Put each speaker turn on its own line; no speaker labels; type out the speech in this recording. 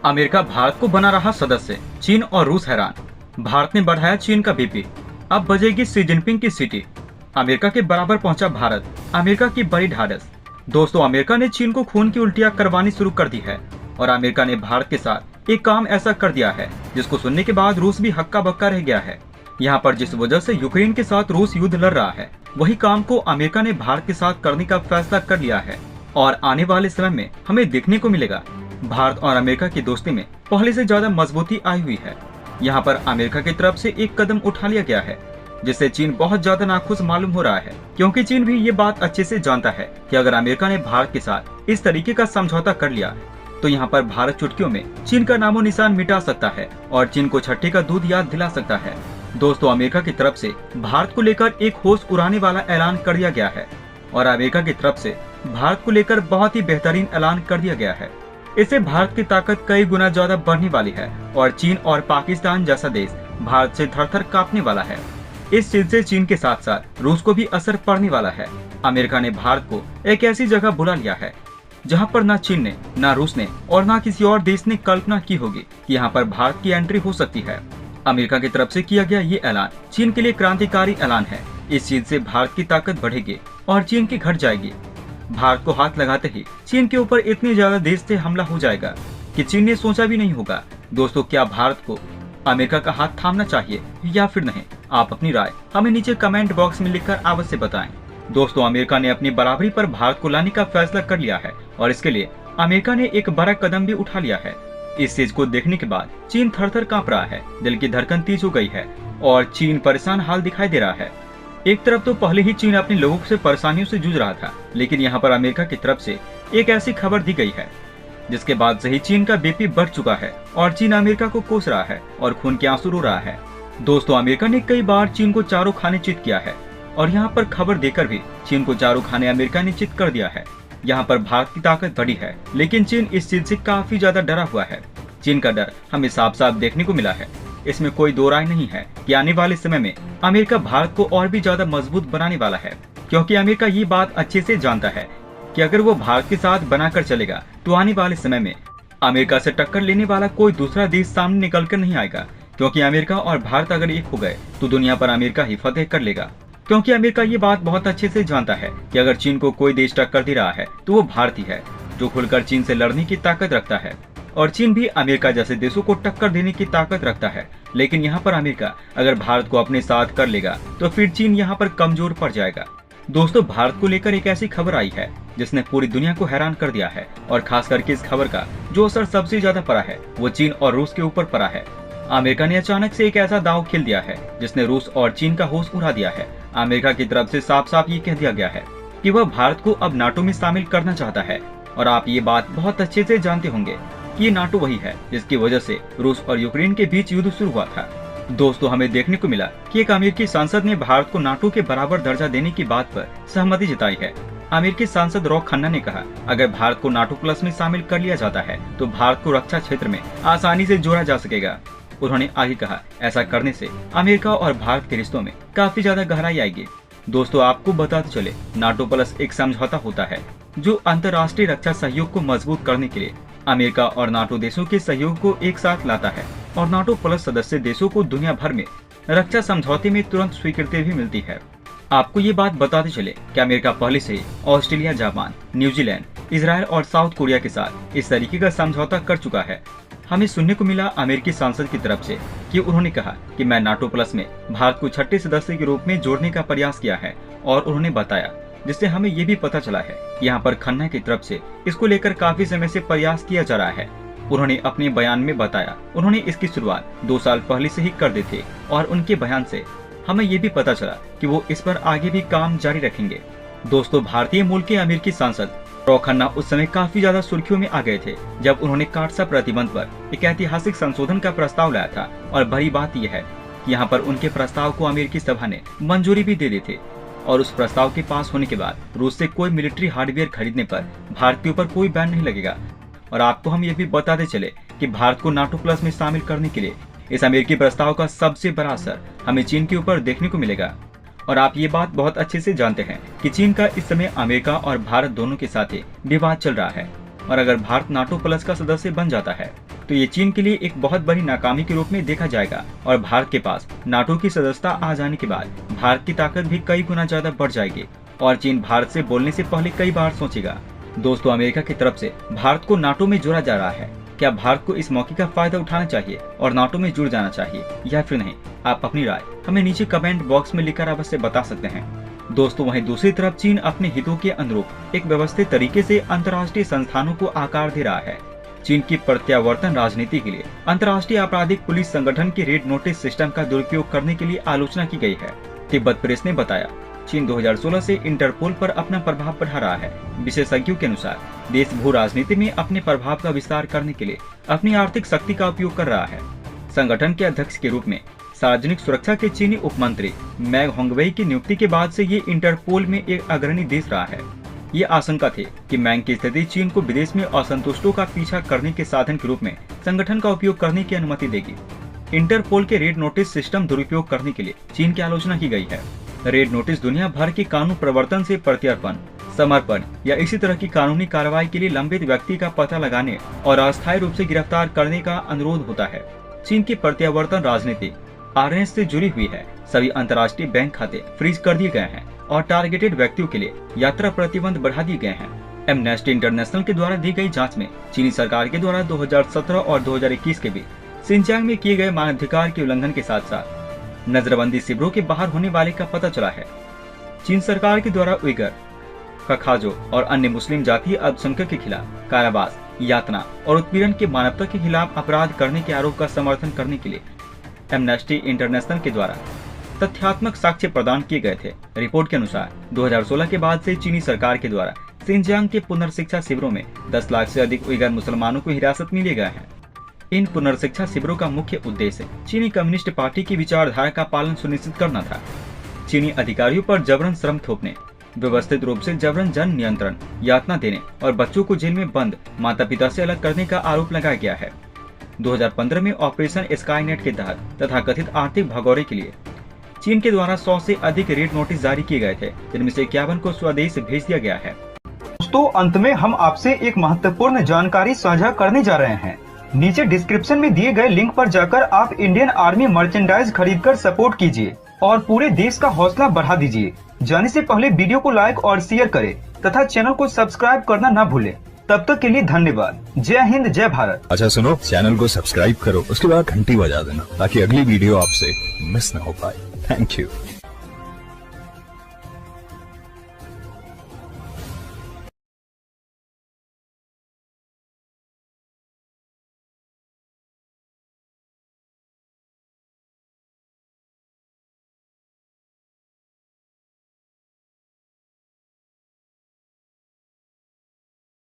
America Bharat को बना रहा सदस्य, चीन और रूस हैरान। भारत ने बढ़ाया चीन का बीपी, अब बजेगी शी जिनपिंग की सीटी। अमेरिका के बराबर पहुंचा भारत, अमेरिका की बड़ी ढाढ़स। दोस्तों, अमेरिका ने चीन को खून की उल्टियां करवानी शुरू कर दी है और अमेरिका ने भारत के साथ एक काम ऐसा कर दिया है जिसको सुनने के बाद रूस भी हक्का बक्का रह गया है। यहाँ पर जिस वजह से यूक्रेन के साथ रूस युद्ध लड़ रहा है, वही काम को अमेरिका ने भारत के साथ करने का फैसला कर लिया है और आने वाले समय में हमें देखने को मिलेगा भारत और अमेरिका की दोस्ती में पहले से ज्यादा मजबूती आई हुई है। यहाँ पर अमेरिका की तरफ से एक कदम उठा लिया गया है जिससे चीन बहुत ज्यादा नाखुश मालूम हो रहा है, क्योंकि चीन भी ये बात अच्छे से जानता है कि अगर अमेरिका ने भारत के साथ इस तरीके का समझौता कर लिया तो यहाँ पर भारत चुटकियों में चीन का नामो निशान मिटा सकता है और चीन को छठे का दूध याद दिला सकता है। दोस्तों, अमेरिका की तरफ से भारत को लेकर एक होश उड़ाने वाला ऐलान कर दिया गया है और अमेरिका की तरफ से भारत को लेकर बहुत ही बेहतरीन ऐलान कर दिया गया है। इससे भारत की ताकत कई गुना ज्यादा बढ़ने वाली है और चीन और पाकिस्तान जैसा देश भारत से थर-थर कांपने वाला है। इस चीज से चीन के साथ साथ रूस को भी असर पड़ने वाला है। अमेरिका ने भारत को एक ऐसी जगह बुला लिया है जहां पर न चीन ने, न रूस ने और न किसी और देश ने कल्पना की होगी कि यहाँ पर भारत की एंट्री हो सकती है। अमेरिका की तरफ से किया गया ये ऐलान चीन के लिए क्रांतिकारी ऐलान है। इस चीज से भारत की ताकत बढ़ेगी और चीन की घट जाएगी। भारत को हाथ लगाते ही चीन के ऊपर इतने ज्यादा देश से हमला हो जाएगा कि चीन ने सोचा भी नहीं होगा। दोस्तों, क्या भारत को अमेरिका का हाथ थामना चाहिए या फिर नहीं? आप अपनी राय हमें नीचे कमेंट बॉक्स में लिखकर अवश्य बताएं। दोस्तों, अमेरिका ने अपनी बराबरी पर भारत को लाने का फैसला कर लिया है और इसके लिए अमेरिका ने एक बड़ा कदम भी उठा लिया है। इस चीज को देखने के बाद चीन थर-थर कांप रहा है, दिल की धड़कन तेज हो गई है और चीन परेशान हाल दिखाई दे रहा है। एक तरफ तो पहले ही चीन अपने लोगों से परेशानियों से जूझ रहा था, लेकिन यहाँ पर अमेरिका की तरफ से एक ऐसी खबर दी गई है जिसके बाद से ही चीन का बीपी बढ़ चुका है और चीन अमेरिका को कोस रहा है और खून के आंसू रो रहा है। दोस्तों, अमेरिका ने कई बार चीन को चारों खाने चित किया है और यहाँ पर खबर देकर भी चीन को चारों खाने अमेरिका ने चित कर दिया है। यहाँ पर भारत की ताकत बड़ी है, लेकिन चीन इस चीज से काफी ज्यादा डरा हुआ है। चीन का डर हमें साफ साफ देखने को मिला है। इसमें कोई दो राय नहीं है कि आने वाले समय में अमेरिका भारत को और भी ज्यादा मजबूत बनाने वाला है, क्योंकि अमेरिका ये बात अच्छे से जानता है कि अगर वो भारत के साथ बनाकर चलेगा तो आने वाले समय में अमेरिका से टक्कर लेने वाला कोई दूसरा देश सामने निकल कर नहीं आएगा, क्योंकि अमेरिका और भारत अगर एक हो गए तो दुनिया पर अमेरिका ही फतेह कर लेगा। क्योंकि अमेरिका ये बात बहुत अच्छे से जानता है कि अगर चीन को कोई देश टक्कर दे रहा है तो वो भारत ही है, जो खुलकर चीन से लड़ने की ताकत रखता है और चीन भी अमेरिका जैसे देशों को टक्कर देने की ताकत रखता है। लेकिन यहाँ पर अमेरिका अगर भारत को अपने साथ कर लेगा तो फिर चीन यहाँ पर कमजोर पड़ जाएगा। दोस्तों, भारत को लेकर एक ऐसी खबर आई है जिसने पूरी दुनिया को हैरान कर दिया है और खास करके इस खबर का जो असर सबसे ज्यादा पड़ा है वो चीन और रूस के ऊपर पड़ा है। अमेरिका ने अचानक से एक ऐसा दांव खेल दिया है जिसने रूस और चीन का होश उड़ा दिया है। अमेरिका की तरफ से साफ साफ ये कह दिया गया है कि वह भारत को अब नाटो में शामिल करना चाहता है और आप ये बात बहुत अच्छे से जानते होंगे कि ये नाटो वही है जिसकी वजह से रूस और यूक्रेन के बीच युद्ध शुरू हुआ था। दोस्तों, हमें देखने को मिला कि एक अमेरिकी सांसद ने भारत को नाटो के बराबर दर्जा देने की बात पर सहमति जताई है। अमेरिकी सांसद रॉक खन्ना ने कहा, अगर भारत को नाटो प्लस में शामिल कर लिया जाता है तो भारत को रक्षा क्षेत्र में आसानी से जोड़ा जा सकेगा। उन्होंने आगे कहा, ऐसा करने से अमेरिका और भारत के रिश्तों में काफी ज्यादा गहराई आएगी। दोस्तों, आपको बताते चले, नाटो प्लस एक समझौता होता है जो अंतर्राष्ट्रीय रक्षा सहयोग को मजबूत करने के लिए अमेरिका और नाटो देशों के सहयोग को एक साथ लाता है और नाटो प्लस सदस्य देशों को दुनिया भर में रक्षा समझौते में तुरंत स्वीकृति भी मिलती है। आपको ये बात बताते चले कि अमेरिका पहले से ही ऑस्ट्रेलिया, जापान, न्यूजीलैंड, इजराइल और साउथ कोरिया के साथ इस तरीके का समझौता कर चुका है। हमें सुनने को मिला अमेरिकी सांसद की तरफ से कि उन्होंने कहा कि मैं नाटो प्लस में भारत को छठे सदस्य के रूप में जोड़ने का प्रयास किया है और उन्होंने बताया, जिससे हमें ये भी पता चला है यहाँ पर खन्ना की तरफ से इसको लेकर काफी समय से प्रयास किया जा रहा है। उन्होंने अपने बयान में बताया, उन्होंने इसकी शुरुआत 2 साल पहले से ही कर दी थी और उनके बयान से हमें ये भी पता चला कि वो इस पर आगे भी काम जारी रखेंगे। दोस्तों, भारतीय मूल के अमेरिकी सांसद रॉक खन्ना उस समय काफी ज्यादा सुर्खियों में आ गए थे जब उन्होंने काटसा प्रतिबंध पर एक ऐतिहासिक संशोधन का प्रस्ताव लाया था और बड़ी बात यह है कि यहाँ पर उनके प्रस्ताव को अमेरिकी सभा ने मंजूरी भी दे दी थी और उस प्रस्ताव के पास होने के बाद रूस से कोई मिलिट्री हार्डवेयर खरीदने पर भारत के ऊपर कोई बैन नहीं लगेगा। और आपको हम ये भी बताते चले कि भारत को नाटो प्लस में शामिल करने के लिए इस अमेरिकी प्रस्ताव का सबसे बड़ा असर हमें चीन के ऊपर देखने को मिलेगा। और आप ये बात बहुत अच्छे से जानते हैं कि चीन का इस समय अमेरिका और भारत दोनों के साथ ही विवाद चल रहा है और अगर भारत नाटो प्लस का सदस्य बन जाता है तो ये चीन के लिए एक बहुत बड़ी नाकामी के रूप में देखा जाएगा और भारत के पास नाटो की सदस्यता आ जाने के बाद भारत की ताकत भी कई गुना ज्यादा बढ़ जाएगी और चीन भारत से बोलने से पहले कई बार सोचेगा। दोस्तों, अमेरिका की तरफ से भारत को नाटो में जोड़ा जा रहा है। क्या भारत को इस मौके का फायदा उठाना चाहिए और नाटो में जुड़ जाना चाहिए या फिर नहीं? आप अपनी राय हमें नीचे कमेंट बॉक्स में लिखकर अवश्य बता सकते हैं। दोस्तों, वहीं दूसरी तरफ चीन अपने हितों के अनुरूप एक व्यवस्थित तरीके से अंतर्राष्ट्रीय संस्थानों को आकार दे रहा है। चीन की प्रत्यावर्तन राजनीति के लिए अंतर्राष्ट्रीय आपराधिक पुलिस संगठन के रेड नोटिस सिस्टम का दुरुपयोग करने के लिए आलोचना की गई है। तिब्बत प्रेस ने बताया, चीन 2016 से इंटरपोल पर अपना प्रभाव बढ़ा रहा है। विशेषज्ञों के अनुसार देश भू राजनीति में अपने प्रभाव का विस्तार करने के लिए अपनी आर्थिक शक्ति का उपयोग कर रहा है। संगठन के अध्यक्ष के रूप में सार्वजनिक सुरक्षा के चीनी उपमंत्री मैग होंगवेई की नियुक्ति के बाद से ये इंटरपोल में एक अग्रणी देश रहा है। ये आशंका थी कि मैंग की स्थिति चीन को विदेश में असंतुष्टों का पीछा करने के साधन के रूप में संगठन का उपयोग करने की अनुमति देगी। इंटरपोल के रेड नोटिस सिस्टम दुरुपयोग करने के लिए चीन की आलोचना की गई है। रेड नोटिस दुनिया भर के कानून प्रवर्तन से प्रत्यर्पण, समर्पण या इसी तरह की कानूनी कार्रवाई के लिए लंबित व्यक्ति का पता लगाने और अस्थायी रूप से गिरफ्तार करने का अनुरोध होता है। चीन की प्रत्यावर्तन राजनीति आरएनएस से जुड़ी हुई है। सभी अंतर्राष्ट्रीय बैंक खाते फ्रीज कर दिए गए हैं और टारगेटेड व्यक्तियों के लिए यात्रा प्रतिबंध बढ़ा दिए गए हैं। एमनेस्टी इंटरनेशनल के द्वारा दी गई जांच में चीनी सरकार के द्वारा 2017 और 2021 के बीच सिंचांग में किए गए मानवाधिकार के उल्लंघन के साथ साथ नजरबंदी शिविरों के बाहर होने वाले का पता चला है। चीन सरकार के द्वारा उइगर, खखाजो और अन्य मुस्लिम जातीय अल्पसंख्यक के खिलाफ कारावास, यातना और उत्पीड़न के मानवता के खिलाफ अपराध करने के आरोप का समर्थन करने के लिए एमनेस्टी इंटरनेशनल के द्वारा तथ्यात्मक साक्ष्य प्रदान किए गए थे। रिपोर्ट के अनुसार 2016 के बाद से चीनी सरकार के द्वारा सिंजियांग के पुनर्शिक्षा शिविरों में 10 लाख से अधिक उइगर मुसलमानों को हिरासत में लिए गए हैं। इन पुनर्शिक्षा शिविरों का मुख्य उद्देश्य चीनी कम्युनिस्ट पार्टी की विचारधारा का पालन सुनिश्चित करना था। चीनी अधिकारियों पर जबरन श्रम थोपने, व्यवस्थित रूप से जबरन जन नियंत्रण, यातना देने और बच्चों को जेल में बंद माता पिता से अलग करने का आरोप लगाया गया है। 2015 में ऑपरेशन स्काईनेट के तहत तथा कथित आर्थिक भगौड़े के लिए चीन के द्वारा 100 से अधिक रेड नोटिस जारी किए गए थे, जिनमें से 51 को स्वदेश भेज दिया गया है।
दोस्तों, अंत में हम आपसे एक महत्वपूर्ण जानकारी साझा करने जा रहे हैं। नीचे डिस्क्रिप्शन में दिए गए लिंक पर जाकर आप इंडियन आर्मी मर्चेंडाइज खरीदकर सपोर्ट कीजिए और पूरे देश का हौसला बढ़ा दीजिए। जाने से पहले वीडियो को लाइक और शेयर करें तथा चैनल को सब्सक्राइब करना न भूलें। तब तक के लिए धन्यवाद। जय हिंद, जय भारत।
अच्छा सुनो, चैनल को सब्सक्राइब करो, उसके बाद घंटी बजा देना ताकि अगली वीडियो आपसे मिस न हो पाए। Thank you.